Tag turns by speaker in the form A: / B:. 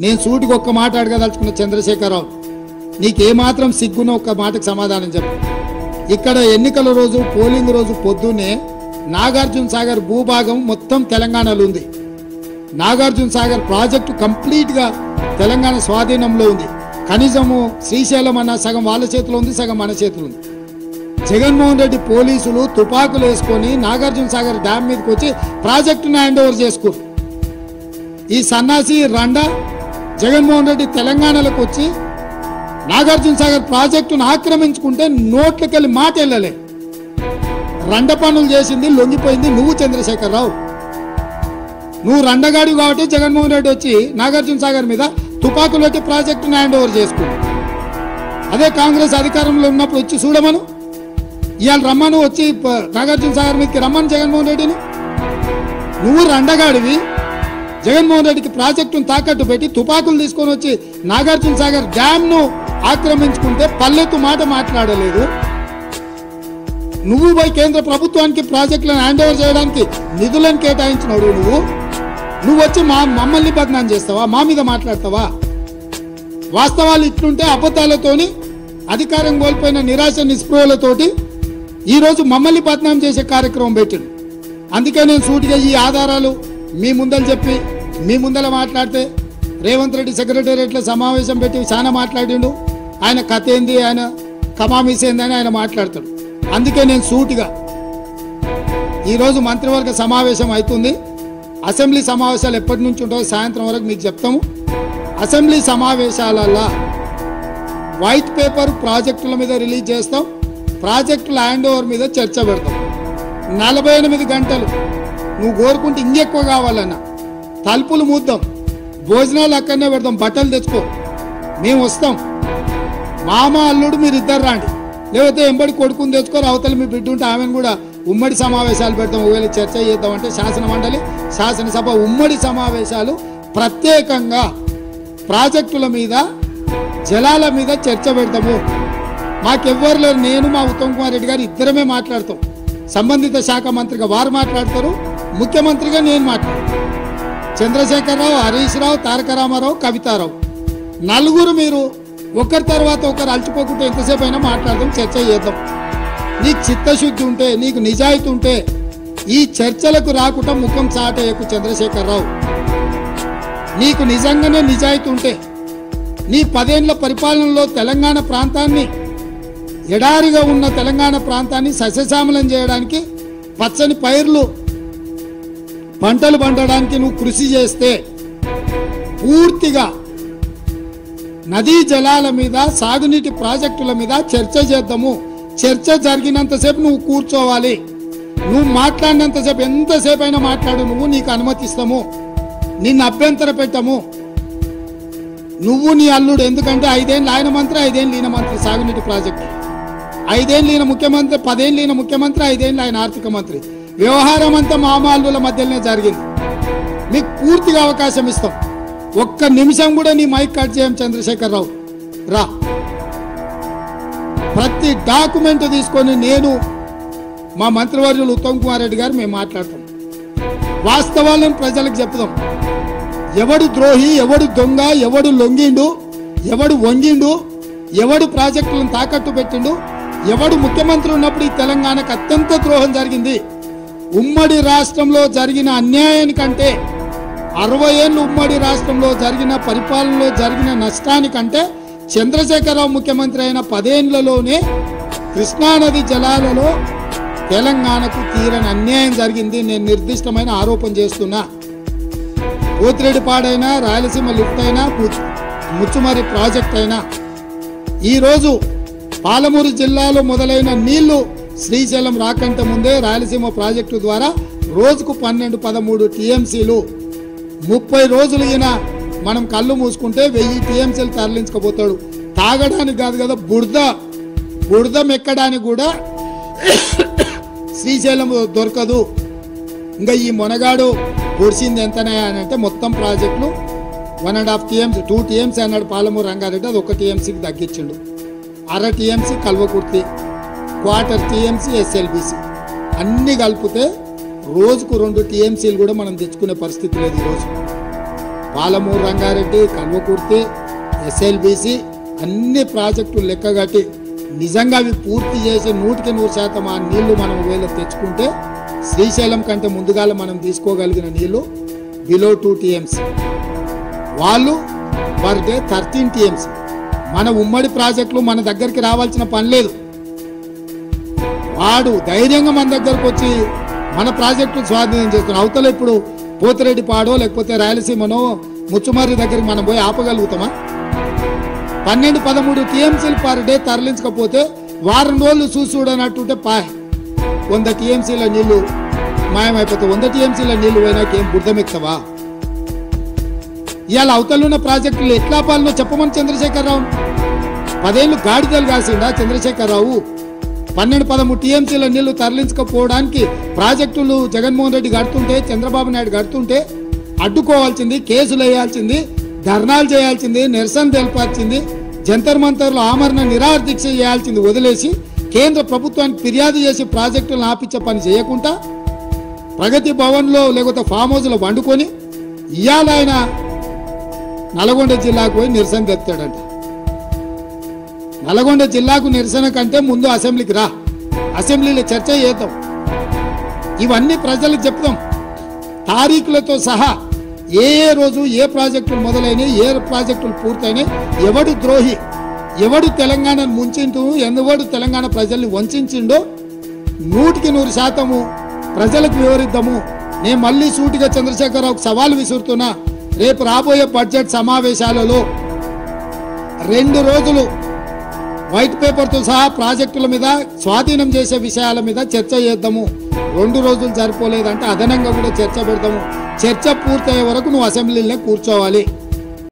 A: నేను సూటికి ఒక్క మాట అడగదలుచుకున్న చంద్రశేఖరరావు, నీకేమాత్రం సిగ్గున్న ఒక్క మాటకు సమాధానం చెప్పు. ఇక్కడ ఎన్నికల రోజు పోలింగ్ రోజు పొద్దున్నే నాగార్జున సాగర్ భూభాగం మొత్తం తెలంగాణలో ఉంది. నాగార్జున సాగర్ ప్రాజెక్టు కంప్లీట్గా తెలంగాణ స్వాధీనంలో ఉంది. కనీసము శ్రీశైలం అన్న సగం వాళ్ళ చేతిలో ఉంది, సగం మన చేతిలో ఉంది. జగన్మోహన్ రెడ్డి పోలీసులు తుపాకులు వేసుకొని నాగార్జున సాగర్ డ్యామ్ మీదకి వచ్చి ప్రాజెక్టును హ్యాండ్ ఓవర్ చేసుకోరు. ఈ సన్నాసి రండా జగన్మోహన్ రెడ్డి తెలంగాణలోకి వచ్చి నాగార్జున సాగర్ ప్రాజెక్టును ఆక్రమించుకుంటే నోట్లకెళ్ళి మాట వెళ్ళలే. రండ పనులు చేసింది లొంగిపోయింది నువ్వు చంద్రశేఖరరావు. నువ్వు రండగాడి కాబట్టి జగన్మోహన్ రెడ్డి వచ్చి నాగార్జున సాగర్ మీద తుపాకులు పెట్టి ప్రాజెక్టును హ్యాండ్ ఓవర్ చేసుకున్నావు. అదే కాంగ్రెస్ అధికారంలో ఉన్నప్పుడు వచ్చి చూడమను, ఇవాళ రమ్మను, వచ్చి నాగార్జున సాగర్ మీదకి రమ్మను జగన్మోహన్ రెడ్డిని. నువ్వు రండగాడివి, జగన్మోహన్ రెడ్డికి ప్రాజెక్టును తాకట్టు పెట్టి తుపాకులు తీసుకొని వచ్చి నాగార్జున సాగర్ డ్యామ్ను ఆక్రమించుకుంటే పల్లెత్తు మాట మాట్లాడలేదు. నువ్వు పోయి కేంద్ర ప్రభుత్వానికి ప్రాజెక్టులను హ్యాండ్ ఓవర్ చేయడానికి నిధులను కేటాయించినాడు. నువ్వు వచ్చి మమ్మల్ని బదనాం చేస్తావా? మా మీద మాట్లాడతావా? వాస్తవాలు ఇట్లుంటే అబద్ధాలతోని అధికారం కోల్పోయిన నిరాశ నిస్పృహలతోటి ఈరోజు మమ్మల్ని బదనాం చేసే కార్యక్రమం పెట్టిండు. అందుకే నేను సూటిగా ఈ ఆధారాలు మీ ముందర చెప్పి మీ ముందర మాట్లాడితే రేవంత్ రెడ్డి సెక్రటేరియట్లో సమావేశం పెట్టి చాలా మాట్లాడిండు. ఆయన కథ ఏంది, ఆయన కమామీస్ ఏందని ఆయన మాట్లాడతాడు. అందుకే నేను సూటిగా ఈరోజు మంత్రివర్గ సమావేశం అవుతుంది. అసెంబ్లీ సమావేశాలు ఎప్పటి నుంచి ఉంటాయో సాయంత్రం వరకు మీకు చెప్తాము. అసెంబ్లీ సమావేశాలలో వైట్ పేపర్ ప్రాజెక్టుల మీద రిలీజ్ చేస్తాం, ప్రాజెక్టుల హ్యాండ్ ఓవర్ మీద చర్చ పెడతాం. 48 గంటలు నువ్వు కోరుకుంటే ఇంకెక్కువ కావాలన్నా తలుపులు మూద్దాం, భోజనాలు అక్కడనే పెడతాం, బట్టలు తెచ్చుకో, మేము వస్తాం. మామ అల్లుడు మీరు ఇద్దరు రాండి, లేకపోతే ఎంబడి కొడుకుని తెచ్చుకోరు, అవతల మీ బిడ్డ ఉంటే ఆమెను కూడా ఉమ్మడి సమావేశాలు పెడతాం. ఒకవేళ చర్చ చేద్దామంటే శాసన మండలి శాసనసభ ఉమ్మడి సమావేశాలు ప్రత్యేకంగా ప్రాజెక్టుల మీద జలాల మీద చర్చ పెడతాము. మాకెవ్వరు లేరు, నేను మా ఉత్తమ్ కుమార్ రెడ్డి గారు ఇద్దరమే మాట్లాడతాం. సంబంధిత శాఖ మంత్రిగా వారు మాట్లాడతారు, ముఖ్యమంత్రిగా నేను మాట్లాడతాను. చంద్రశేఖరరావు, హరీష్ రావు, తారక రామారావు, కవితారావు నలుగురు మీరు ఒకరి తర్వాత ఒకరు అలసిపోకుండా ఎంతసేపు అయినా మాట్లాడదాం, చర్చ చేద్దాం. నీకు చిత్తశుద్ధి ఉంటే, నీకు నిజాయితీ ఉంటే ఈ చర్చలకు రాకుండా ముఖం చాటేయకు చంద్రశేఖరరావు. నీకు నిజంగానే నిజాయితీ ఉంటే నీ 10 ఏళ్ల పరిపాలనలో తెలంగాణ ప్రాంతాన్ని, ఎడారిగా ఉన్న తెలంగాణ ప్రాంతాన్ని సస్యశ్యామలం చేయడానికి, పచ్చని పైర్లు పంటలు పండడానికి నువ్వు కృషి చేస్తే పూర్తిగా నదీ జలాల మీద, సాగునీటి ప్రాజెక్టుల మీద చర్చ చేద్దాము. చర్చ జరిగినంతసేపు నువ్వు కూర్చోవాలి, నువ్వు మాట్లాడినంతసేపు ఎంతసేపు అయినా మాట్లాడు, నువ్వు నీకు అనుమతిస్తాము, నిన్ను అభ్యంతర పెట్టము. నువ్వు నీ అల్లుడు, ఎందుకంటే 5 ఏళ్ళు ఆయన మంత్రి, 5 ఏళ్ళు ఈయన మంత్రి సాగునీటి ప్రాజెక్టు, 5 ఏళ్ళు ఈయన ముఖ్యమంత్రి, 10 ఏళ్ళు ఈయన ముఖ్యమంత్రి, 5 ఏళ్ళు ఆయన ఆర్థిక మంత్రి. వ్యవహారం అంతా మామ అల్లుల మధ్యలోనే జరిగింది. మీకు పూర్తిగా అవకాశం ఇస్తాం. ఒక్క నిమిషం కూడా నీ మైక్ కట్ చేయం చంద్రశేఖరరావు. రా, ప్రతి డాక్యుమెంట్ తీసుకొని నేను మా మంత్రివర్యులు ఉత్తమ్ కుమార్ రెడ్డి గారు మేము మాట్లాడతాం. వాస్తవాలను ప్రజలకు చెప్తాం. ఎవడు ద్రోహి, ఎవడు దొంగ, ఎవడు లొంగిండు, ఎవడు వంగిండు, ఎవడు ప్రాజెక్టులను తాకట్టు పెట్టిండు, ఎవడు ముఖ్యమంత్రి ఉన్నప్పుడు ఈ తెలంగాణకు అత్యంత ద్రోహం జరిగింది. ఉమ్మడి రాష్ట్రంలో జరిగిన అన్యాయానికంటే, 60 ఏళ్ళు ఉమ్మడి రాష్ట్రంలో జరిగిన పరిపాలనలో జరిగిన నష్టానికంటే చంద్రశేఖరరావు ముఖ్యమంత్రి అయిన 10 ఏళ్లలోనే కృష్ణానది జలాలలో తెలంగాణకు తీరని అన్యాయం జరిగింది. నేను నిర్దిష్టమైన ఆరోపణ చేస్తున్నా. పోతిరెడ్డిపాడైనా, రాయలసీమ లిఫ్ట్ అయినా, ముచ్చుమరి ప్రాజెక్ట్ అయినా, ఈరోజు పాలమూరు జిల్లాలో మొదలైన నీళ్లు శ్రీశైలం రాకంటే ముందే రాయలసీమ ప్రాజెక్టు ద్వారా రోజుకు 12-13 టీఎంసీలు, 30 రోజులు ఈయన మనం కళ్ళు మూసుకుంటే 1000 టీఎంసీలు తరలించకపోతాడు. తాగడానికి కాదు కదా, బురద మెక్కడానికి కూడా శ్రీశైలం దొరకదు. ఇంకా ఈ మొనగాడు పొడిచింది ఎంతనే అని అంటే మొత్తం ప్రాజెక్టులు 1.5 టీఎంసీ, 2 టీఎంసీ అన్నాడు పాలమూరు రంగారెడ్డి, అది 1 టీఎంసీకి తగ్గించిండు. 1/2 టీఎంసీ కల్వకుర్తి, 1/4 టీఎంసీ ఎస్ఎల్బిసి, అన్నీ కలిపితే రోజుకు 2 టీఎంసీలు కూడా మనం తెచ్చుకునే పరిస్థితి లేదు ఈరోజు. పాలమూరు రంగారెడ్డి, కల్వకుర్తి, ఎస్ఎల్బిసి అన్ని ప్రాజెక్టులు లెక్కగట్టి నిజంగా అవి పూర్తి చేసి 100% ఆ నీళ్లు మనం వేళ తెచ్చుకుంటే శ్రీశైలం కంటే ముందుగాల మనం తీసుకోగలిగిన నీళ్లు బిలో 2 TMC, వాళ్ళు పర్ డే 13 TMC. మన ఉమ్మడి ప్రాజెక్టులు మన దగ్గరికి రావాల్సిన పని లేదు. వాడు ధైర్యంగా మన దగ్గరకు వచ్చి మన ప్రాజెక్టులు స్వాధీనం చేస్తున్నాం. అవతల ఇప్పుడు పోతిరెడ్డి పాడో లేకపోతే రాయలసీమనో ముచ్చుమర్రి దగ్గరికి మనం పోయి ఆపగలుగుతామా? 12-13 TMCలు పర్ డే తరలించకపోతే వారం రోజులు చూడనట్టుంటే 100 TMCల నీళ్లు మాయమైపోతాయి. 100 TMCల నీళ్లు పోయినాక ఏం బుద్ధమెక్తావా? ఇవాళ అవతలున్న ప్రాజెక్టులు ఎట్లా పాలనో చెప్పమని చంద్రశేఖరరావు 10 ఏళ్ళు గాడిదలు కాసిండా చంద్రశేఖరరావు? 12-13 TMCల నీళ్లు తరలించకపోవడానికి ప్రాజెక్టులు జగన్మోహన్ రెడ్డి కడుతుంటే, చంద్రబాబు నాయుడు కడుతుంటే అడ్డుకోవాల్సింది, కేసులు వేయాల్సింది, ధర్నాలు చేయాల్సింది, నిరసన తెలపాల్సింది, జంతర్ మంతర్లో ఆమరణ నిరాహార దీక్ష చేయాల్సింది వదిలేసి కేంద్ర ప్రభుత్వానికి ఫిర్యాదు చేసి ప్రాజెక్టులను ఆపించే పని చేయకుండా ప్రగతి భవన్లో లేకపోతే ఫామ్ హౌస్లో వండుకొని ఇవాళ ఆయన నల్గొండ జిల్లాకు పోయి నిరసన తెస్తాడంట. నల్గొండ జిల్లాకు నిరసన కంటే ముందు అసెంబ్లీకి రా, అసెంబ్లీలో చర్చ చేద్దాం, ఇవన్నీ ప్రజలకు చెప్తాం తారీఖులతో సహా. ఏ రోజు ఏ ప్రాజెక్టులు మొదలైనవి, ఏ ప్రాజెక్టులు పూర్తయినాయి, ఎవడు ద్రోహి, ఎవడు తెలంగాణను ముంచింటూ, ఎవడు తెలంగాణ ప్రజల్ని వంచిండో 100% ప్రజలకు వివరిద్దాము. నేను మళ్ళీ సూటిగా చంద్రశేఖరరావుకు సవాల్ విసురుతున్నా. రేపు రాబోయే బడ్జెట్ సమావేశాలలో 2 రోజులు వైట్ పేపర్తో సహా ప్రాజెక్టుల మీద స్వాధీనం చేసే విషయాల మీద చర్చ చేద్దాము. 2 రోజులు సరిపోలేదంటే అదనంగా కూడా చర్చ పెడతాము. చర్చ పూర్తయ్యే వరకు నువ్వు అసెంబ్లీలో కూర్చోవాలి.